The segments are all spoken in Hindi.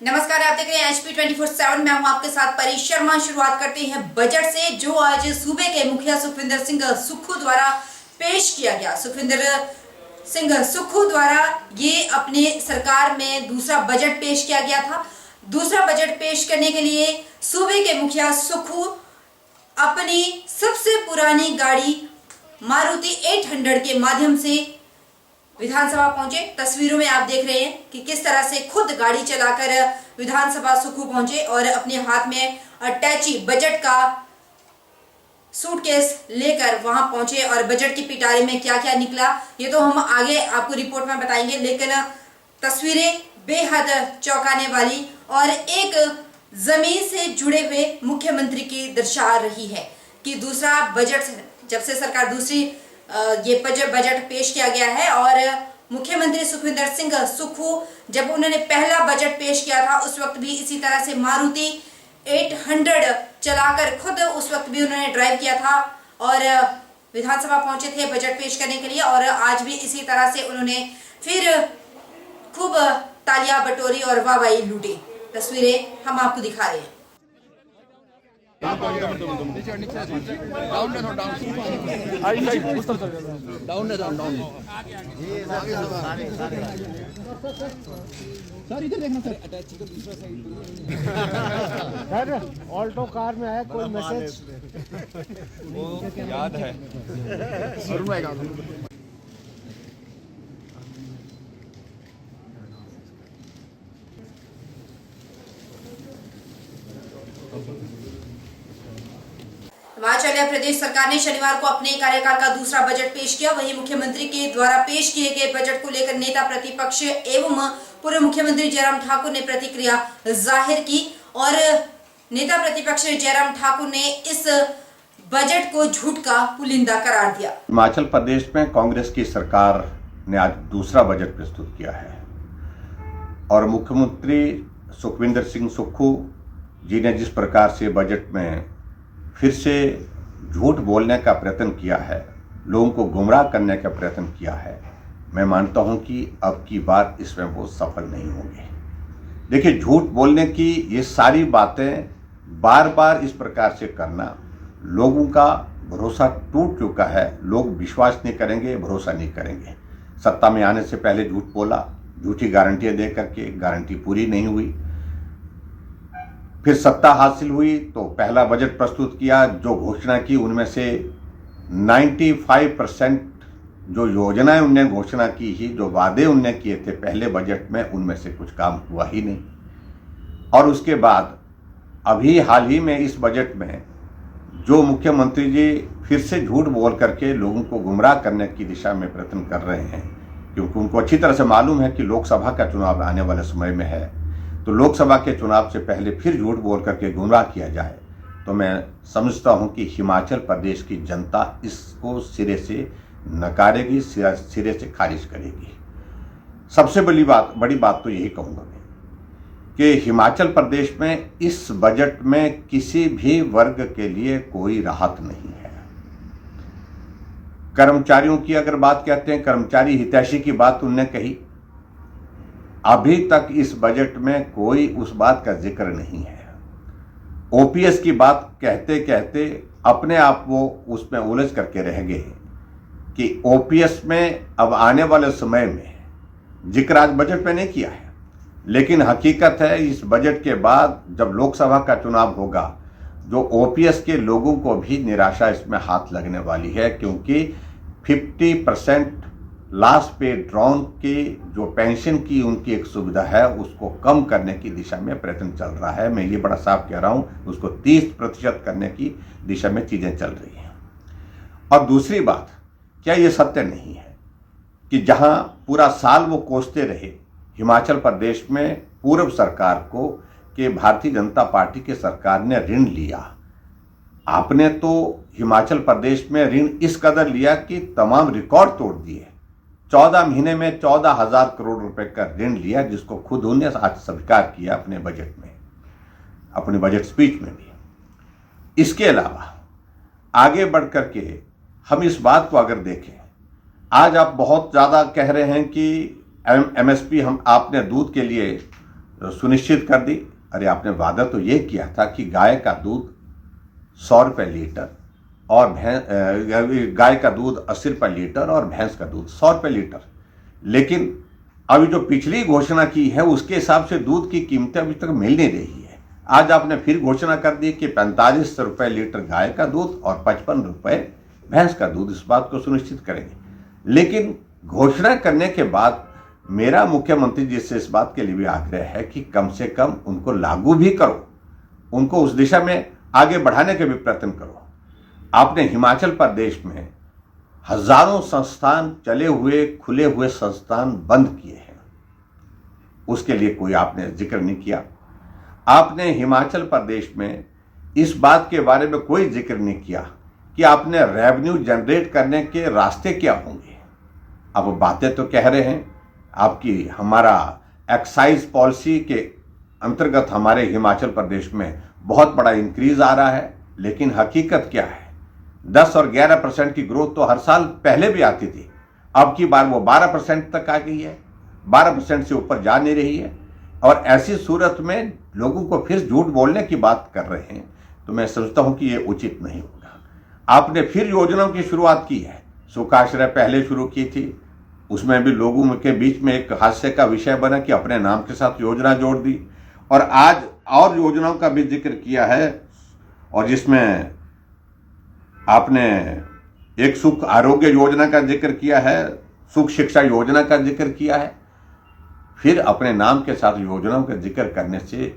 नमस्कार, आप देख रहे हैं HP 24/7। मैं हूं आपके साथ परी शर्मा। शुरुआत करते हैं बजट से, जो आज सूबे के मुखिया सुखविंदर सिंह सुक्खू द्वारा पेश किया गया। सुखविंदर सिंह सुक्खू द्वारा ये अपने सरकार में दूसरा बजट पेश किया गया था। दूसरा बजट पेश करने के लिए सूबे के मुखिया सुक्खू अपनी सबसे पुरानी गाड़ी मारुति 800 के माध्यम से विधानसभा पहुंचे। तस्वीरों में आप देख रहे हैं कि किस तरह से खुद गाड़ी चलाकर विधानसभा सुक्खू पहुंचे और अपने हाथ में अटैची बजट का सूटकेस लेकर वहां पहुंचे। और बजट की पिटारे में क्या क्या निकला ये तो हम आगे आपको रिपोर्ट में बताएंगे, लेकिन तस्वीरें बेहद चौंकाने वाली और एक जमीन से जुड़े हुए मुख्यमंत्री की दर्शा रही है कि दूसरा बजट, जब से सरकार दूसरी ये बजट पेश किया गया है और मुख्यमंत्री सुखविंदर सिंह सुक्खू जब उन्होंने पहला बजट पेश किया था उस वक्त भी इसी तरह से मारुति 800 चलाकर खुद उस वक्त भी उन्होंने ड्राइव किया था और विधानसभा पहुंचे थे बजट पेश करने के लिए। और आज भी इसी तरह से उन्होंने फिर खूब तालियां बटोरी और वाहवाही लूटी। तस्वीरें हम आपको दिखा रहे हैं। सर इधर देखना सर, सर ऑल्टो कार में आया कोई मैसेज वो याद है। हिमाचल प्रदेश सरकार ने शनिवार को अपने कार्यकाल का दूसरा बजट पेश किया। वहीं मुख्यमंत्री के द्वारा पेश किए गए बजट को लेकर नेता प्रतिपक्ष एवं पूर्व मुख्यमंत्री जयराम ठाकुर ने प्रतिक्रिया जाहिर की और नेता प्रतिपक्ष जयराम ठाकुर ने इस बजट को झूठ का पुलिंदा करार दिया। हिमाचल प्रदेश में कांग्रेस की सरकार ने आज दूसरा बजट प्रस्तुत किया है और मुख्यमंत्री सुखविंदर सिंह सुक्खू जी ने जिस प्रकार से बजट में फिर से झूठ बोलने का प्रयत्न किया है, लोगों को गुमराह करने का प्रयत्न किया है, मैं मानता हूं कि अब की बार इसमें वो सफल नहीं होंगे। देखिए, झूठ बोलने की ये सारी बातें बार बार इस प्रकार से करना, लोगों का भरोसा टूट चुका है। लोग विश्वास नहीं करेंगे, भरोसा नहीं करेंगे। सत्ता में आने से पहले झूठ बोला, झूठी गारंटियां दे करके गारंटी पूरी नहीं हुई। फिर सत्ता हासिल हुई तो पहला बजट प्रस्तुत किया, जो घोषणा की उनमें से 95% जो योजनाएं उनने घोषणा की ही, जो वादे उनने किए थे पहले बजट में, उनमें से कुछ काम हुआ ही नहीं। और उसके बाद अभी हाल ही में इस बजट में जो मुख्यमंत्री जी फिर से झूठ बोल करके लोगों को गुमराह करने की दिशा में प्रयत्न कर रहे हैं, क्योंकि उनको अच्छी तरह से मालूम है कि लोकसभा का चुनाव आने वाले समय में है, तो लोकसभा के चुनाव से पहले फिर झूठ बोल करके गुमराह किया जाए, तो मैं समझता हूं कि हिमाचल प्रदेश की जनता इसको सिरे से नकारेगी, सिरे से खारिज करेगी। सबसे बड़ी बात तो यही कहूंगा मैं कि हिमाचल प्रदेश में इस बजट में किसी भी वर्ग के लिए कोई राहत नहीं है। कर्मचारियों की अगर बात कहते हैं, कर्मचारी हितैषी की बात उनने कही, अभी तक इस बजट में कोई उस बात का जिक्र नहीं है। ओपीएस की बात कहते कहते अपने आप वो उसमें उलझ करके रह गए कि ओपीएस में अब आने वाले समय में जिक्र आज बजट में नहीं किया है, लेकिन हकीकत है इस बजट के बाद जब लोकसभा का चुनाव होगा, जो ओपीएस के लोगों को भी निराशा इसमें हाथ लगने वाली है, क्योंकि 50% लास्ट पे ड्रॉन के जो पेंशन की उनकी एक सुविधा है उसको कम करने की दिशा में प्रयत्न चल रहा है। मैं ये बड़ा साफ कह रहा हूं, उसको 30% करने की दिशा में चीजें चल रही हैं। और दूसरी बात, क्या ये सत्य नहीं है कि जहां पूरा साल वो कोसते रहे हिमाचल प्रदेश में पूर्व सरकार को कि भारतीय जनता पार्टी की सरकार ने ऋण लिया, आपने तो हिमाचल प्रदेश में ऋण इस कदर लिया कि तमाम रिकॉर्ड तोड़ दिए। 14 महीने में 14,000 करोड़ रुपए का ऋण लिया, जिसको खुद उन्होंने आज स्वीकार किया अपने बजट में, अपने बजट स्पीच में भी। इसके अलावा आगे बढ़ करके हम इस बात को अगर देखें, आज आप बहुत ज़्यादा कह रहे हैं कि एमएसपी हम आपने दूध के लिए सुनिश्चित कर दी। अरे आपने वादा तो ये किया था कि गाय का दूध 100 रुपये लीटर और गाय का दूध 80 रुपये लीटर और भैंस का दूध 100 रुपये लीटर, लेकिन अभी जो पिछली घोषणा की है उसके हिसाब से दूध की कीमतें अभी तक मिल नहीं रही है। आज आपने फिर घोषणा कर दी कि 45 रुपये लीटर गाय का दूध और 55 रुपये भैंस का दूध, इस बात को सुनिश्चित करेंगे। लेकिन घोषणा करने के बाद मेरा मुख्यमंत्री जी से इस बात के लिए भी आग्रह है कि कम से कम उनको लागू भी करो, उनको उस दिशा में आगे बढ़ाने के भी प्रयत्न करो। आपने हिमाचल प्रदेश में हजारों संस्थान चले हुए, खुले हुए संस्थान बंद किए हैं, उसके लिए कोई आपने जिक्र नहीं किया। आपने हिमाचल प्रदेश में इस बात के बारे में कोई जिक्र नहीं किया कि आपने रेवेन्यू जनरेट करने के रास्ते क्या होंगे। अब बातें तो कह रहे हैं आपकी, हमारा एक्साइज पॉलिसी के अंतर्गत हमारे हिमाचल प्रदेश में बहुत बड़ा इंक्रीज आ रहा है, लेकिन हकीकत क्या है? 10 और 11% की ग्रोथ तो हर साल पहले भी आती थी, अब की बार वो 12% तक आ गई है, 12% से ऊपर जा नहीं रही है। और ऐसी सूरत में लोगों को फिर झूठ बोलने की बात कर रहे हैं, तो मैं समझता हूं कि ये उचित नहीं होगा। आपने फिर योजनाओं की शुरुआत की है, सुखाश्रय पहले शुरू की थी, उसमें भी लोगों के बीच में एक हास्य का विषय बना कि अपने नाम के साथ योजना जोड़ दी, और आज और योजनाओं का भी जिक्र किया है, और जिसमें आपने एक सुख आरोग्य योजना का जिक्र किया है, सुख शिक्षा योजना का जिक्र किया है। फिर अपने नाम के साथ योजनाओं का जिक्र करने से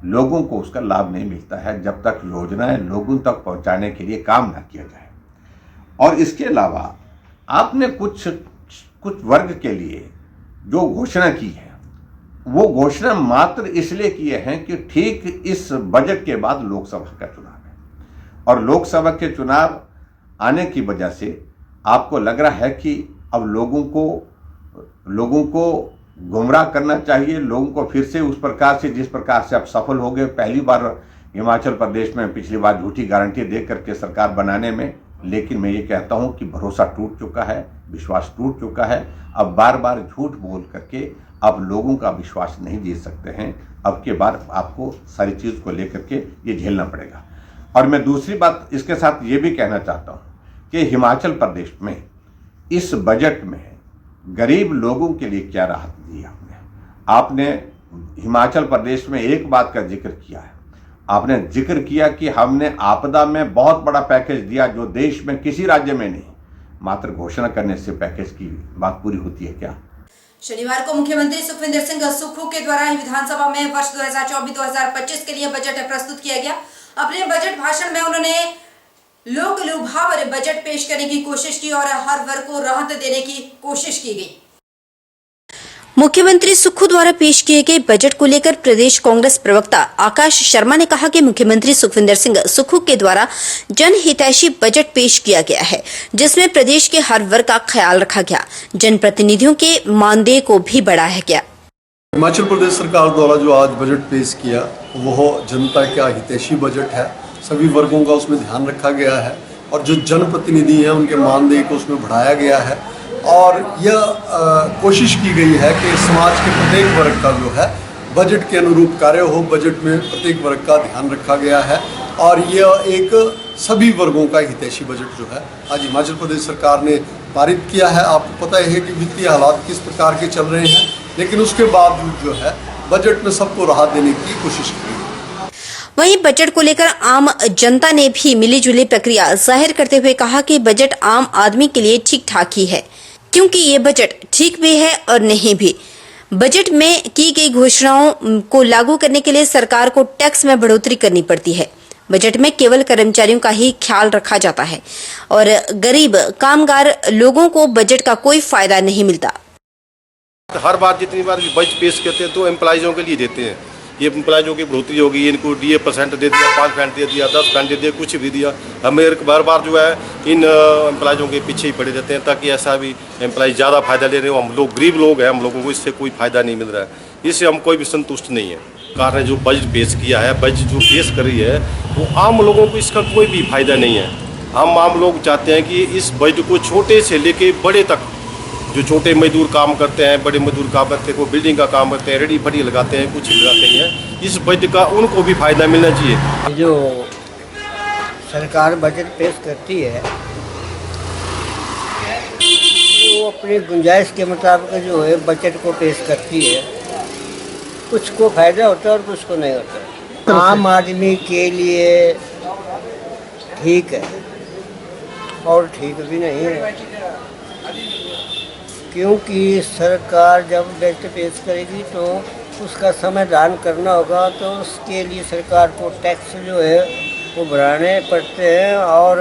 लोगों को उसका लाभ नहीं मिलता है जब तक योजनाएं लोगों तक पहुंचाने के लिए काम ना किया जाए। और इसके अलावा आपने कुछ वर्ग के लिए जो घोषणा की है, वो घोषणा मात्र इसलिए किए हैं कि ठीक इस बजट के बाद लोकसभा का चुनाव है, और लोकसभा के चुनाव आने की वजह से आपको लग रहा है कि अब लोगों को गुमराह करना चाहिए, लोगों को फिर से उस प्रकार से जिस प्रकार से आप सफल हो गए पहली बार हिमाचल प्रदेश में, पिछली बार झूठी गारंटी दे करके सरकार बनाने में। लेकिन मैं ये कहता हूं कि भरोसा टूट चुका है, विश्वास टूट चुका है। अब बार बार झूठ बोल करके अब लोगों का विश्वास नहीं जीत सकते हैं। अब के बार आपको सारी चीज़ को लेकर के ये झेलना पड़ेगा। और मैं दूसरी बात इसके साथ ये भी कहना चाहता हूँ कि हिमाचल प्रदेश में इस बजट में गरीब लोगों के लिए क्या राहत दी आपने हिमाचल प्रदेश में एक बात का जिक्र किया है, आपने जिक्र किया कि हमने आपदा में बहुत बड़ा पैकेज दिया जो देश में किसी राज्य में नहीं। मात्र घोषणा करने से पैकेज की बात पूरी होती है क्या? शनिवार को मुख्यमंत्री सुखविंदर सिंह सुक्खू के द्वारा विधानसभा में वर्ष 2024-2025 के लिए बजट प्रस्तुत किया गया। अपने बजट भाषण में उन्होंने लोक लुभावर बजट पेश करने की कोशिश की और हर वर्ग को राहत देने की कोशिश की गई। मुख्यमंत्री सुक्खू द्वारा पेश किए गए बजट को लेकर प्रदेश कांग्रेस प्रवक्ता आकाश शर्मा ने कहा कि मुख्यमंत्री सुखविंदर सिंह सुक्खू के द्वारा जनहितैषी बजट पेश किया गया है, जिसमें प्रदेश के हर वर्ग का ख्याल रखा गया, जनप्रतिनिधियों के मानदेय को भी बढ़ाया गया। हिमाचल प्रदेश सरकार द्वारा जो आज बजट पेश किया वह जनता का हितैषी बजट है। सभी वर्गों का उसमें ध्यान रखा गया है और जो जनप्रतिनिधि हैं उनके मानदेय को उसमें बढ़ाया गया है। और यह कोशिश की गई है कि समाज के प्रत्येक वर्ग का जो है बजट के अनुरूप कार्य हो। बजट में प्रत्येक वर्ग का ध्यान रखा गया है और यह एक सभी वर्गों का हितैषी बजट जो है आज हिमाचल प्रदेश सरकार ने पारित किया है। आपको पता है कि वित्तीय हालात किस प्रकार के चल रहे हैं, लेकिन उसके बावजूद जो है बजट में सबको राहत देने की कोशिश की। वहीं बजट को लेकर आम जनता ने भी मिलीजुली प्रक्रिया जाहिर करते हुए कहा कि बजट आम आदमी के लिए ठीक ठाक ही है, क्योंकि ये बजट ठीक भी है और नहीं भी। बजट में की गई घोषणाओं को लागू करने के लिए सरकार को टैक्स में बढ़ोतरी करनी पड़ती है। बजट में केवल कर्मचारियों का ही ख्याल रखा जाता है और गरीब कामगार लोगों को बजट का कोई फायदा नहीं मिलता। हर बार जितनी बार बजट पेश करते हैं तो एम्प्लॉइजों के लिए देते हैं। ये एम्प्लॉइजों की बढ़ोतरी होगी, इनको DA% दे दिया, 5% दे दिया, 10% दे दिया, कुछ भी दिया। हमें बार बार जो है इन एम्प्लॉइजों के पीछे ही पड़े रहते हैं ताकि ऐसा भी एम्प्लॉइज ज़्यादा फायदा ले रहे हो। हम लोग गरीब लोग हैं, हम लोगों को इससे कोई फायदा नहीं मिल रहा है, इससे हम कोई भी संतुष्ट नहीं है। सरकार ने जो बजट पेश किया है, बजट जो पेश करी है, वो आम लोगों को इसका कोई भी फायदा नहीं है। हम आम लोग चाहते हैं कि इस बजट को छोटे से लेके बड़े तक जो छोटे मजदूर काम करते हैं, बड़े मजदूर काम करते हैं, कोई बिल्डिंग का काम करते हैं, रेडी फड़ी लगाते हैं, कुछ लगाते हैं, इस बजट का उनको भी फायदा मिलना चाहिए। जो सरकार बजट पेश करती है वो अपनी गुंजाइश के मुताबिक जो है बजट को पेश करती है। कुछ को फायदा होता है और कुछ को नहीं होता। आम आदमी के लिए ठीक है और ठीक भी नहीं है, क्योंकि सरकार जब बजट पेश करेगी तो उसका समाधान करना होगा, तो उसके लिए सरकार को टैक्स जो है वो बढ़ाने पड़ते हैं और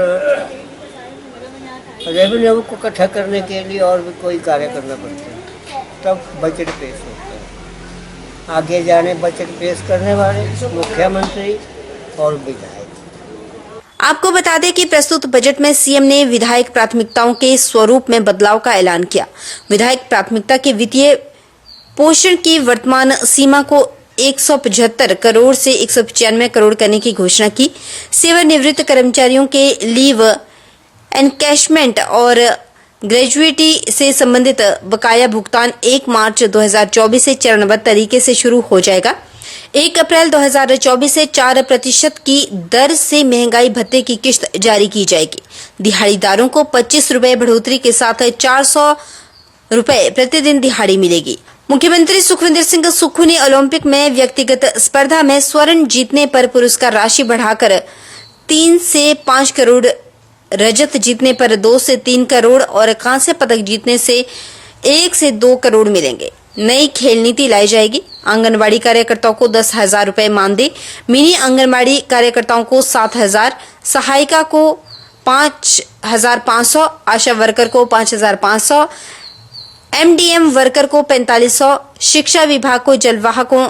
रेवेन्यू को इकट्ठा करने के लिए और भी कोई कार्य करना पड़ता है, तब बजट पेश होता है। आगे जाने बजट पेश करने वाले मुख्यमंत्री और विधायक। आपको बता दें कि प्रस्तुत बजट में सीएम ने विधायक प्राथमिकताओं के स्वरूप में बदलाव का ऐलान किया। विधायक प्राथमिकता के वित्तीय पोषण की वर्तमान सीमा को 175 करोड़ से 195 करोड़ करने की घोषणा की। सेवानिवृत्त कर्मचारियों के लीव एनकैशमेंट और ग्रेजुएटी से संबंधित बकाया भुगतान 1 मार्च 2024 से चरणबद्ध तरीके से शुरू हो जाएगा। 1 अप्रैल 2024 से 4% की दर से महंगाई भत्ते की किश्त जारी की जाएगी। दिहाड़ीदारों को 25 रुपए बढ़ोतरी के साथ 400 रुपए प्रतिदिन दिहाड़ी मिलेगी। मुख्यमंत्री सुखविंदर सिंह सुक्खू ने ओलंपिक में व्यक्तिगत स्पर्धा में स्वर्ण जीतने पर पुरस्कार राशि बढ़ाकर 3 से 5 करोड़, रजत जीतने पर 2 से 3 करोड़ और कांस्य पदक जीतने से 1 से 2 करोड़ मिलेंगे। नई खेल नीति लाई जाएगी। आंगनबाड़ी कार्यकर्ताओं को 10,000 रुपए मानदेय, मिनी आंगनबाड़ी कार्यकर्ताओं को 7,000, सहायिका को 5,500, आशा वर्कर को 5,500, एमडीएम वर्कर को 4500, शिक्षा विभाग को जलवाहकों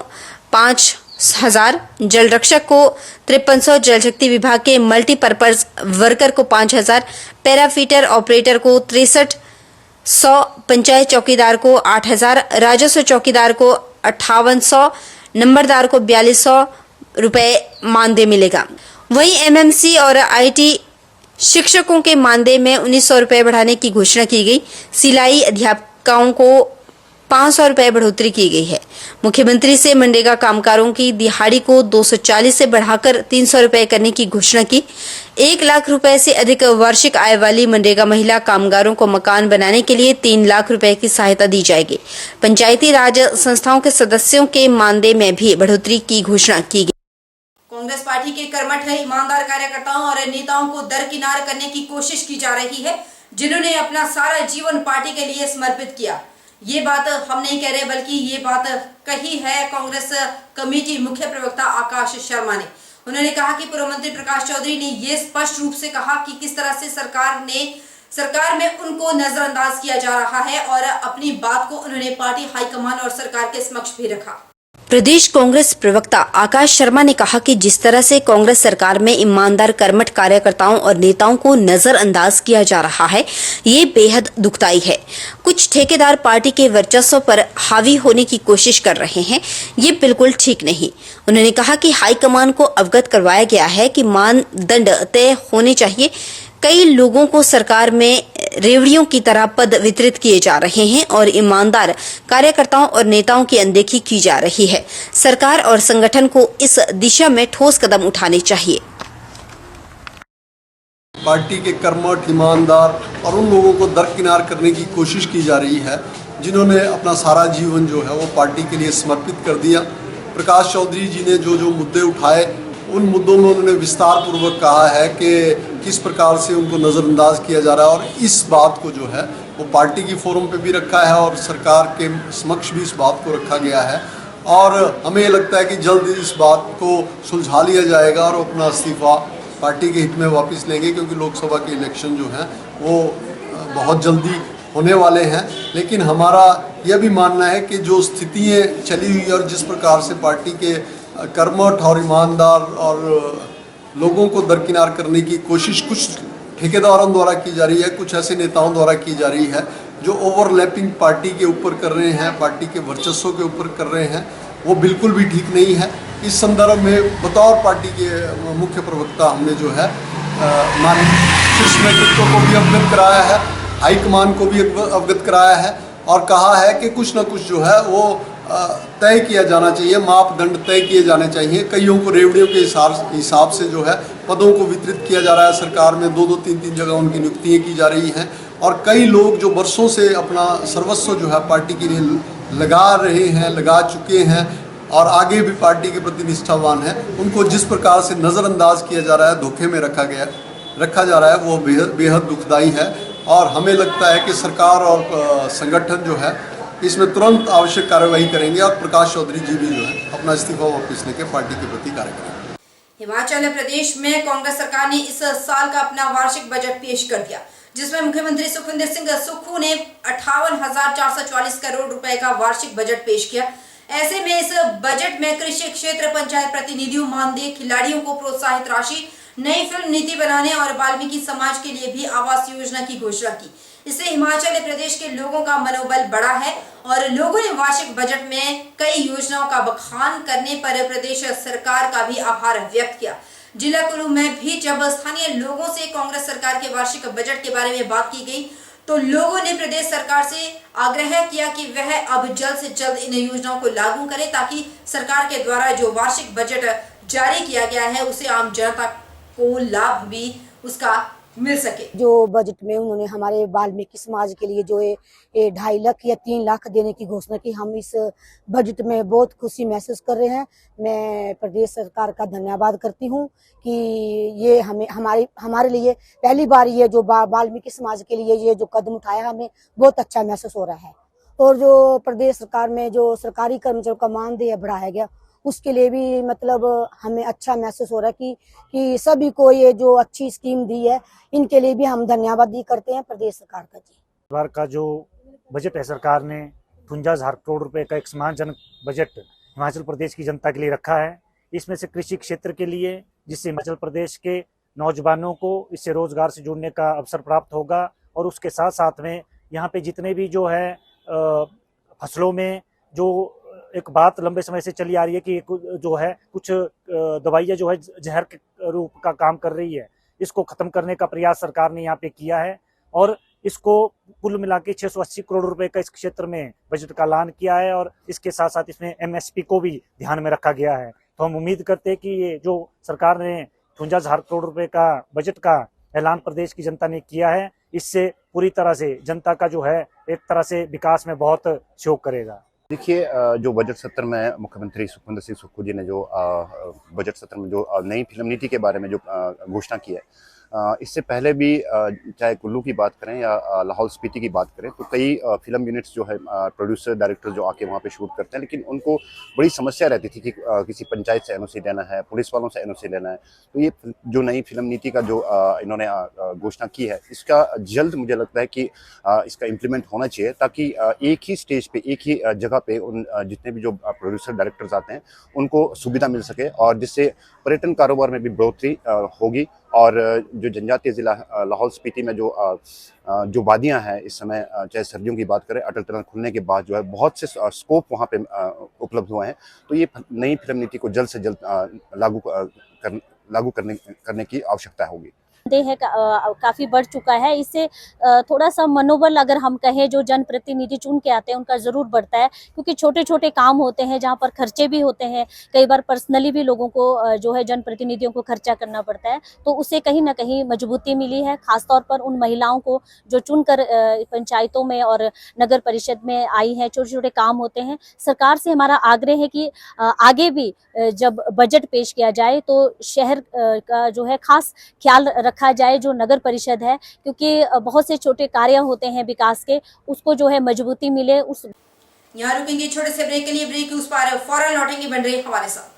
5,000, जल रक्षक को 5300, जल शक्ति विभाग के मल्टीपर्पज वर्कर को 5,000, पैराफीटर ऑपरेटर को 6300, पंचायत चौकीदार को 8,000, राजस्व चौकीदार को 5800, नंबरदार को 4200 रुपए मानदेय मिलेगा। वहीं एमएमसी और आईटी शिक्षकों के मानदेय में 1900 रुपए बढ़ाने की घोषणा की गई। सिलाई अध्यापकों को 500 रुपए बढ़ोतरी की गई है। मुख्यमंत्री से मनरेगा कामगारों की दिहाड़ी को 240 से बढ़ाकर 300 रुपए करने की घोषणा की। 1 लाख रुपए से अधिक वार्षिक आय वाली मनरेगा महिला कामगारों को मकान बनाने के लिए 3 लाख रुपए की सहायता दी जाएगी। पंचायती राज संस्थाओं के सदस्यों के मानदेय में भी बढ़ोतरी की घोषणा की गई। कांग्रेस पार्टी के कर्मठ ईमानदार कार्यकर्ताओं और नेताओं को दरकिनार करने की कोशिश की जा रही है, जिन्होंने अपना सारा जीवन पार्टी के लिए समर्पित किया। ये बात हम नहीं कह रहे, बल्कि ये बात कही है कांग्रेस कमेटी मुख्य प्रवक्ता आकाश शर्मा ने। उन्होंने कहा कि पूर्व मंत्री प्रकाश चौधरी ने ये स्पष्ट रूप से कहा कि किस तरह से सरकार में उनको नजरअंदाज किया जा रहा है और अपनी बात को उन्होंने पार्टी हाईकमान और सरकार के समक्ष भी रखा। प्रदेश कांग्रेस प्रवक्ता आकाश शर्मा ने कहा कि जिस तरह से कांग्रेस सरकार में ईमानदार कर्मठ कार्यकर्ताओं और नेताओं को नजरअंदाज किया जा रहा है, ये बेहद दुखदाई है। कुछ ठेकेदार पार्टी के वर्चस्व पर हावी होने की कोशिश कर रहे हैं, ये बिल्कुल ठीक नहीं। उन्होंने कहा कि हाईकमान को अवगत करवाया गया है कि मानदंड तय होने चाहिए। कई लोगों को सरकार में रेवड़ियों की तरह पद वितरित किए जा रहे हैं और ईमानदार कार्यकर्ताओं और नेताओं की अनदेखी की जा रही है। सरकार और संगठन को इस दिशा में ठोस कदम उठाने चाहिए। पार्टी के कर्मठ, ईमानदार और उन लोगों को दरकिनार करने की कोशिश की जा रही है जिन्होंने अपना सारा जीवन जो है वो पार्टी के लिए समर्पित कर दिया। प्रकाश चौधरी जी ने जो मुद्दे उठाए, उन मुद्दों में उन्होंने विस्तार पूर्वक कहा है कि किस प्रकार से उनको नज़रअंदाज किया जा रहा है, और इस बात को जो है वो पार्टी की फोरम पे भी रखा है और सरकार के समक्ष भी इस बात को रखा गया है। और हमें लगता है कि जल्द इस बात को सुलझा लिया जाएगा और अपना इस्तीफा पार्टी के हित में वापस लेंगे, क्योंकि लोकसभा के इलेक्शन जो हैं वो बहुत जल्दी होने वाले हैं। लेकिन हमारा यह भी मानना है कि जो स्थितियाँ चली हुई और जिस प्रकार से पार्टी के कर्मठ और ईमानदार और लोगों को दरकिनार करने की कोशिश कुछ ठेकेदारों द्वारा की जा रही है, कुछ ऐसे नेताओं द्वारा की जा रही है जो ओवरलैपिंग पार्टी के ऊपर कर रहे हैं, पार्टी के वर्चस्व के ऊपर कर रहे हैं, वो बिल्कुल भी ठीक नहीं है। इस संदर्भ में बतौर पार्टी के मुख्य प्रवक्ता हमने जो है माननीय शीर्ष नेतृत्व को भी अवगत कराया है हाईकमान को भी अवगत कराया है और कहा है कि कुछ ना कुछ जो है वो तय किया जाना चाहिए, मापदंड तय किए जाने चाहिए। कईयों को रेवड़ियों के हिसाब से जो है पदों को वितरित किया जा रहा है। सरकार में 2-2, 3-3 जगह उनकी नियुक्तियाँ की जा रही हैं और कई लोग जो बरसों से अपना सर्वस्व जो है पार्टी के लिए लगा रहे हैं, लगा चुके हैं और आगे भी पार्टी के प्रति निष्ठावान हैं, उनको जिस प्रकार से नज़रअंदाज किया जा रहा है, धोखे में रखा जा रहा है, वो बेहद दुखदाई है। और हमें लगता है कि सरकार और संगठन जो है इसमें तुरंत आवश्यक कार्रवाई करेंगे और प्रकाश चौधरी जी भी जो है अपना इस्तीफा वापस लेके पार्टी के प्रति कार्य करेंगे। हिमाचल प्रदेश में कांग्रेस सरकार ने इस साल का अपना वार्षिक बजट पेश कर दिया, जिसमें मुख्यमंत्री सुखविंदर सिंह सुक्खू ने 58,444 करोड़ रुपए का वार्षिक बजट पेश किया। ऐसे में इस बजट में कृषि क्षेत्र, पंचायत प्रतिनिधियों, मानदेय, खिलाड़ियों को प्रोत्साहित राशि, नई फिल्म नीति बनाने और वाल्मीकि समाज के लिए भी आवास योजना की घोषणा की। इससे हिमाचल प्रदेश के लोगों का मनोबल बढ़ा है और लोगों ने वार्षिक बजट में कई योजनाओं का बखान करने पर प्रदेश सरकार का भी आभार व्यक्त किया। जिला कुल्लू में भी जब स्थानीय लोगों से कांग्रेस सरकार के वार्षिक बजट के बारे में बात की गई तो लोगों ने प्रदेश सरकार से आग्रह किया कि वह अब जल्द से जल्द इन योजनाओं को लागू करे ताकि सरकार के द्वारा जो वार्षिक बजट जारी किया गया है उसे आम जनता को लाभ भी उसका मिल सके। जो बजट में उन्होंने हमारे वाल्मीकि समाज के लिए जो 2.5 लाख या 3 लाख देने की घोषणा की, हम इस बजट में बहुत खुशी महसूस कर रहे हैं। मैं प्रदेश सरकार का धन्यवाद करती हूँ कि ये हमारे लिए पहली बार ये जो वाल्मीकि समाज के लिए ये जो कदम उठाया, हमें बहुत अच्छा महसूस हो रहा है। और जो प्रदेश सरकार में जो सरकारी कर्मचारियों का मानदेय बढ़ाया गया उसके लिए भी मतलब हमें अच्छा महसूस हो रहा है कि सभी को ये जो अच्छी स्कीम दी है इनके लिए भी हम धन्यवाद भी करते हैं प्रदेश सरकार का। जी, इस बार का जो बजट है, सरकार ने 58,000 करोड़ रुपए का एक सम्मानजनक बजट हिमाचल प्रदेश की जनता के लिए रखा है। इसमें से कृषि क्षेत्र के लिए, जिससे हिमाचल प्रदेश के नौजवानों को इससे रोजगार से जुड़ने का अवसर प्राप्त होगा और उसके साथ साथ में यहाँ पे जितने भी जो है फसलों में जो एक बात लंबे समय से चली आ रही है कि जो है कुछ दवाइयाँ जो है जहर के रूप का काम कर रही है, इसको खत्म करने का प्रयास सरकार ने यहाँ पे किया है और इसको कुल मिला के 680 करोड़ रुपए का इस क्षेत्र में बजट का ऐलान किया है और इसके साथ साथ इसमें MSP को भी ध्यान में रखा गया है। तो हम उम्मीद करते हैं कि ये जो सरकार ने 58,000 करोड़ रुपए का बजट का ऐलान प्रदेश की जनता ने किया है, इससे पूरी तरह से जनता का जो है एक तरह से विकास में बहुत सहयोग करेगा। देखिए, जो बजट सत्र में मुख्यमंत्री सुखविंदर सिंह सुक्खू जी ने जो बजट सत्र में जो नई फिल्म नीति के बारे में जो घोषणा की है, इससे पहले भी चाहे कुल्लू की बात करें या लाहौल स्पीति की बात करें तो कई फिल्म यूनिट्स जो है प्रोड्यूसर डायरेक्टर जो आके वहाँ पे शूट करते हैं, लेकिन उनको बड़ी समस्या रहती थी कि किसी पंचायत से NOC लेना है, पुलिस वालों से NOC लेना है। तो ये जो नई फिल्म नीति का जो इन्होंने घोषणा की है, इसका जल्द मुझे लगता है कि इसका इम्प्लीमेंट होना चाहिए ताकि एक ही स्टेज पे, एक ही जगह पे उन जितने भी जो प्रोड्यूसर डायरेक्टर्स आते हैं उनको सुविधा मिल सके और जिससे पर्यटन कारोबार में भी बढ़ोतरी होगी। और जो जनजातीय ज़िला लाहौल स्पीति में जो वादियां हैं इस समय, चाहे सर्दियों की बात करें, अटल टनल खुलने के बाद जो है बहुत से स्कोप वहाँ पे उपलब्ध हुए हैं। तो ये नई फिल्म नीति को जल्द से जल्द लागू करने की आवश्यकता होगी। है काफ़ी बढ़ चुका है। इससे थोड़ा सा मनोबल अगर हम कहें जो जनप्रतिनिधि चुन के आते हैं उनका ज़रूर बढ़ता है, क्योंकि छोटे छोटे काम होते हैं जहां पर खर्चे भी होते हैं, कई बार पर्सनली भी लोगों को जो है जनप्रतिनिधियों को खर्चा करना पड़ता है, तो उससे कहीं ना कहीं मजबूती मिली है। खासतौर पर उन महिलाओं को जो चुनकर पंचायतों में और नगर परिषद में आई है, छोटे छोटे काम होते हैं। सरकार से हमारा आग्रह है कि आगे भी जब बजट पेश किया जाए तो शहर का जो है खास ख्याल रखा जाए, जो नगर परिषद है, क्योंकि बहुत से छोटे कार्य होते हैं विकास के, उसको जो है मजबूती मिले। यहाँ रुकेंगे छोटे से ब्रेक के लिए, ब्रेक के उस पार फौरन लौटेंगे बन रहे हमारे साथ।